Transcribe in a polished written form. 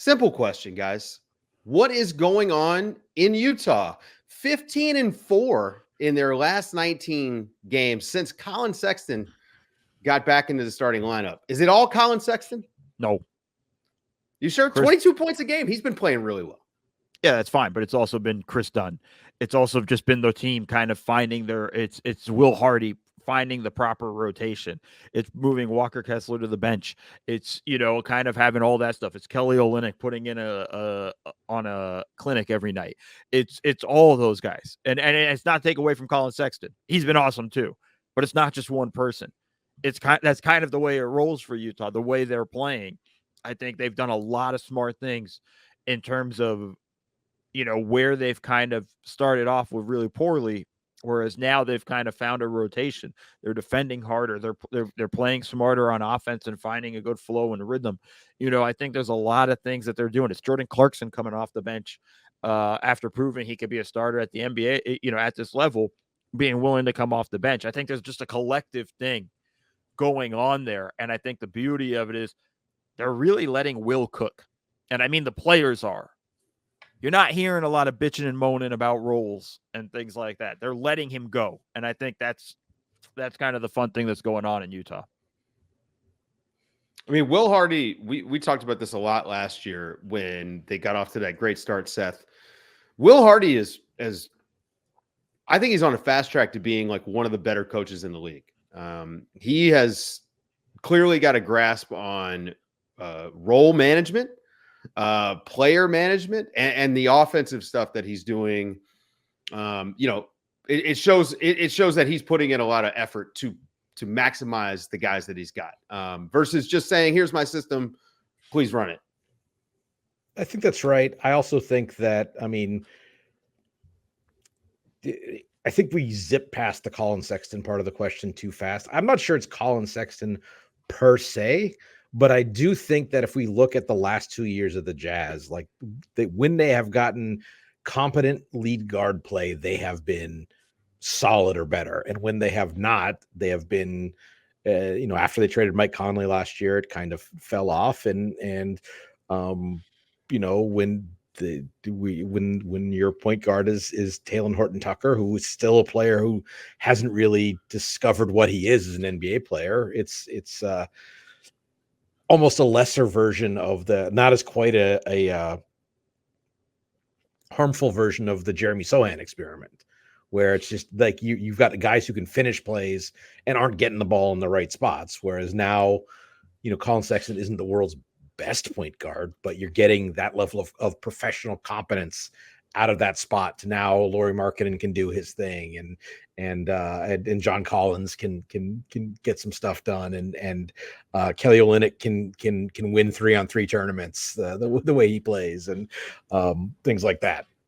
Simple question, guys. What is going on in Utah? 15-4 in their last 19 games since Colin Sexton got back into the starting lineup. Is it all Colin Sexton? No. You sure? 22 points a game. He's been playing really well. Yeah, that's fine, but it's also been Chris Dunn. It's also just been the team kind of finding it's Will Hardy finding the proper rotation. It's moving Walker Kessler to the bench. It's, kind of having all that stuff. It's Kelly Olynyk putting in on a clinic every night. It's all of those guys. And it's not take away from Colin Sexton. He's been awesome too. But it's not just one person. That's kind of the way it rolls for Utah, the way they're playing. I think they've done a lot of smart things in terms of where they've kind of started off with really poorly, whereas now they've kind of found a rotation. They're defending harder. They're playing smarter on offense and finding a good flow and rhythm. I think there's a lot of things that they're doing. It's Jordan Clarkson coming off the bench after proving he could be a starter at the NBA, at this level, being willing to come off the bench. I think there's just a collective thing going on there. And I think the beauty of it is they're really letting Will cook. And I mean, the players are. You're not hearing a lot of bitching and moaning about roles and things like that. They're letting him go. And I think that's kind of the fun thing that's going on in Utah. I mean, Will Hardy, we talked about this a lot last year when they got off to that great start, Seth. Will Hardy I think he's on a fast track to being like one of the better coaches in the league. He has clearly got a grasp on role management, player management, and the offensive stuff that he's doing. It shows that he's putting in a lot of effort to maximize the guys that he's got, versus just saying, here's my system, please run it. I think that's right. I also think that, I think we zip past the Colin Sexton part of the question too fast. I'm not sure it's Colin Sexton per se, but I do think that if we look at the last 2 years of the Jazz, like when they have gotten competent lead guard play, they have been solid or better. And when they have not, they have been, after they traded Mike Conley last year, it kind of fell off. And when your point guard is Talen Horton-Tucker, who is still a player who hasn't really discovered what he is as an NBA player, it's almost a lesser version of not as quite a harmful version of the Jeremy Sohan experiment, where it's just like you've got guys who can finish plays and aren't getting the ball in the right spots. Whereas now, Colin Sexton isn't the world's best point guard, but you're getting that level of professional competence out of that spot. To now Lauri Markkanen can do his thing, and John Collins can get some stuff done, and Kelly Olynyk can win 3-on-3 tournaments the way he plays, and things like that.